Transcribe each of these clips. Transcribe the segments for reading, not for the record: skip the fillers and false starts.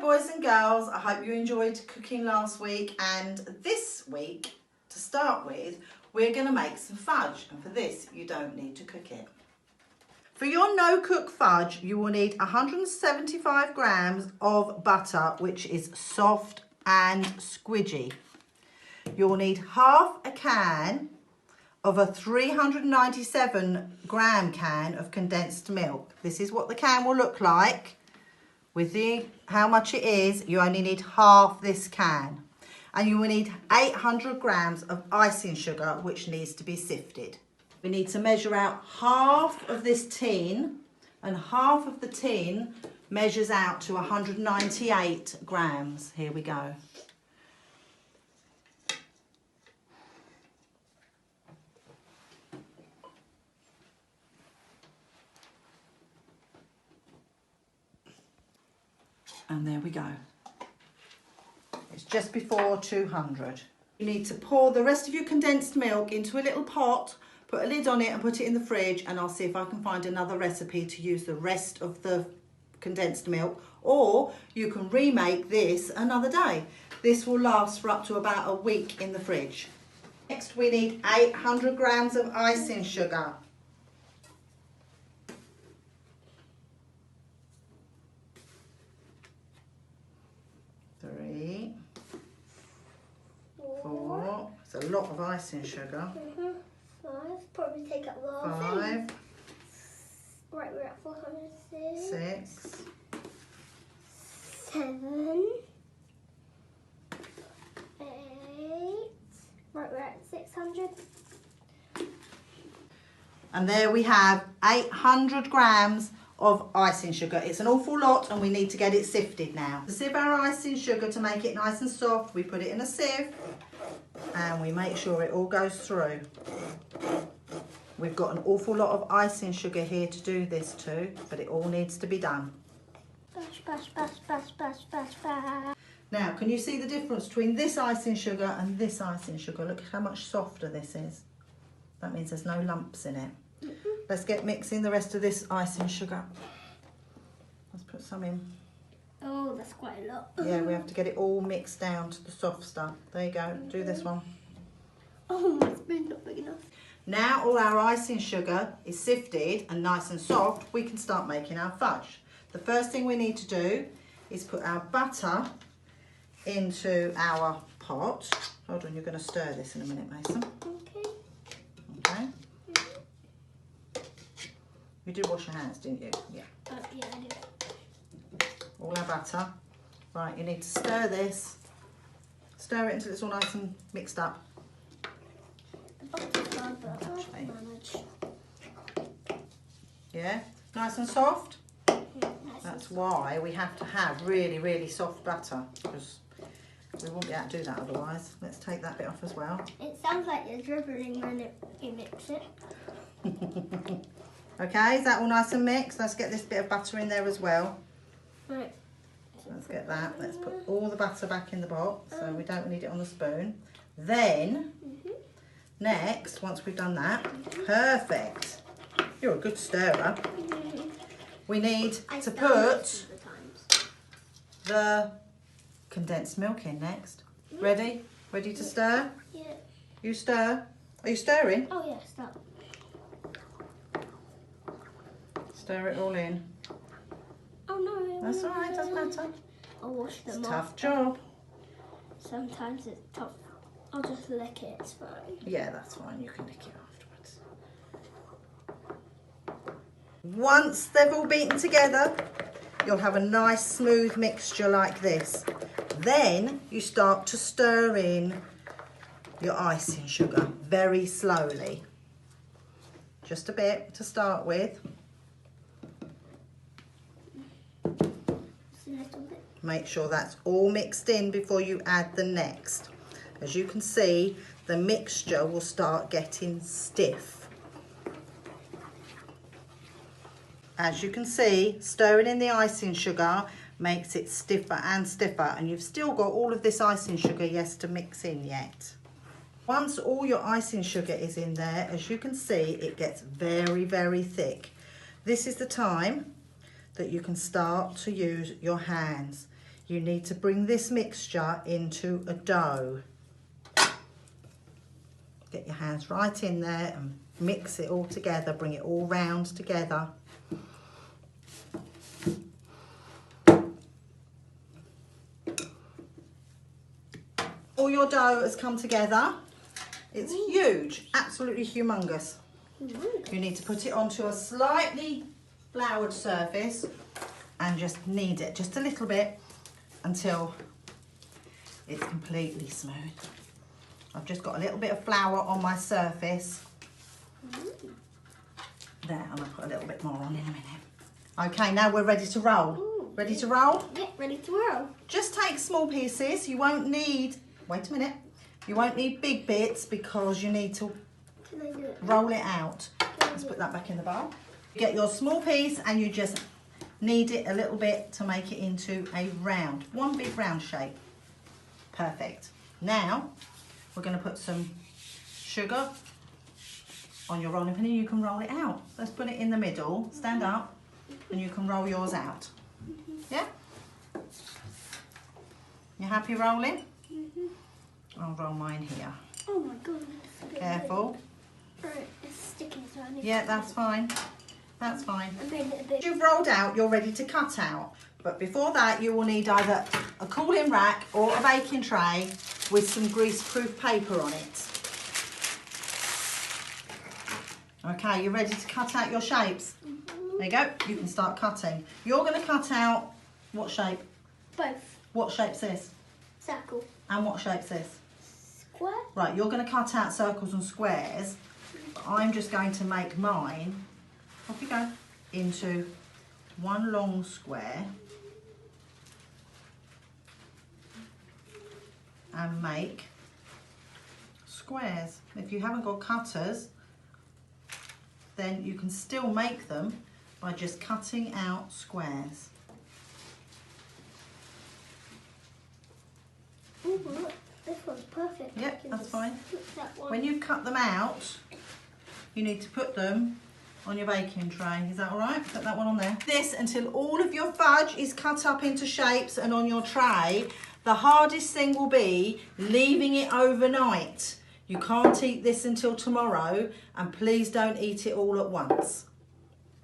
boys and girls, I hope you enjoyed cooking last week, and this week, to start with, we're going to make some fudge, and for this you don't need to cook it. For your no-cook fudge, you will need 175 grams of butter, which is soft and squidgy. You'll need half a can of a 397 gram can of condensed milk. This is what the can will look like. With how much it is, you only need half this can. And you will need 800 grams of icing sugar, which needs to be sifted. We need to measure out half of this tin, and half of the tin measures out to 198 grams. Here we go. And there we go. It's just before 200. You need to pour the rest of your condensed milk into a little pot, put a lid on it and put it in the fridge, and I'll see if I can find another recipe to use the rest of the condensed milk, or you can remake this another day. This will last for up to about a week in the fridge. Next we need 800 grams of icing sugar. 3, 4. It's a lot of icing sugar. 5. Probably take up the whole 5. thing. Right, we're at 406. 6. 7. 8. Right, we're at 600. And there we have 800 grams of icing sugar. It's an awful lot, and we need to get it sifted now. To sieve our icing sugar to make it nice and soft, we put it in a sieve and we make sure it all goes through. We've got an awful lot of icing sugar here to do this to, but it all needs to be done. Bash, bash, bash, bash, bash, bash, bash. Now, can you see the difference between this icing sugar and this icing sugar? Look how much softer this is. That means there's no lumps in it. Let's get mixing the rest of this icing sugar. Let's put some in. Oh, that's quite a lot. Yeah, we have to get it all mixed down to the soft stuff. There you go. Do this one. Oh, my spoon's not big enough. Now all our icing sugar is sifted and nice and soft, we can start making our fudge. The first thing we need to do is put our butter into our pot. Hold on, you're going to stir this in a minute, Mason. Okay. Okay. You did wash your hands, didn't you? Yeah. Yeah, I did. All our butter. Right, you need to stir this. Stir it until it's all nice and mixed up. The butter's hard, but I can manage. Yeah, nice and soft. Yeah, nice. That's why we have to have really, really soft butter, because we won't be able to do that otherwise. Let's take that bit off as well. It sounds like you're dribbling when you mix it. Okay, is that all nice and mixed? Let's get this bit of butter in there as well. Right. Let's get that. Let's put all the butter back in the pot, so we don't need it on the spoon. Then, next, once we've done that, perfect. You're a good stirrer. We need to put the condensed milk in next. Ready? Ready to stir? Yeah. You stir. Are you stirring? Oh, yeah, stop. Stir it all in. Oh, no. That's all right, doesn't matter. I'll wash them It's a off. tough job. Sometimes it's tough. I'll just lick it, it's fine. Yeah, that's fine. You can lick it afterwards. Once they've all beaten together, you'll have a nice smooth mixture like this. Then you start to stir in your icing sugar very slowly. Just a bit to start with. Make sure that's all mixed in before you add the next. As you can see, the mixture will start getting stiff. As you can see, stirring in the icing sugar makes it stiffer and stiffer, and you've still got all of this icing sugar, yes, to mix in yet. Once all your icing sugar is in there, as you can see, it gets very, very thick. This is the time that you can start to use your hands. you need to bring this mixture into a dough. Get your hands right in there and mix it all together, bring it all round together. All your dough has come together. It's huge, absolutely humongous. You need to put it onto a slightly floured surface and just knead it just a little bit until it's completely smooth. I've just got a little bit of flour on my surface. There, and I'll put a little bit more on in a minute. Okay, now we're ready to roll. Ready to roll? Yeah, ready to roll. Just take small pieces. You won't need, wait a minute, you won't need big bits because you need to roll it out. Let's put that back in the bowl. Get your small piece and you just knead it a little bit to make it into a round, one big round shape. Perfect. Now, we're going to put some sugar on your rolling pin and you can roll it out. Let's put it in the middle, stand up, and you can roll yours out. Yeah? You happy rolling? I'll roll mine here. Oh my god. Careful. Right, it's sticking, so I need Yeah, that's fine. That's fine. I'm being a bit. You've rolled out, you're ready to cut out. But before that, you will need either a cooling rack or a baking tray with some grease-proof paper on it. Okay, you're ready to cut out your shapes? There you go, you can start cutting. You're going to cut out what shape? Both. What shape's this? Circle. And what shape's this? Square. Right, you're going to cut out circles and squares. But I'm just going to make mine, off you go, into one long square. And make squares. If you haven't got cutters, then you can still make them by just cutting out squares. Oh, look, this one's perfect. Yep, that's fine. That one. When you cut them out, you need to put them on your baking tray. Is that all right? Put that one on there. This until all of your fudge is cut up into shapes and on your tray. The hardest thing will be leaving it overnight. You can't eat this until tomorrow, and please don't eat it all at once.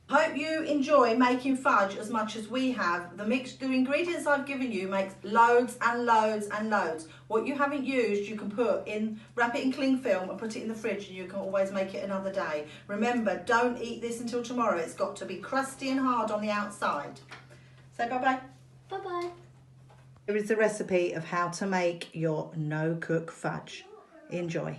Hope you enjoy making fudge as much as we have. The ingredients I've given you makes loads and loads and loads. What you haven't used, you can wrap it in cling film and put it in the fridge, and you can always make it another day. Remember, don't eat this until tomorrow. It's got to be crusty and hard on the outside. Say bye-bye. Bye-bye. Here is the recipe of how to make your no-cook fudge. Enjoy.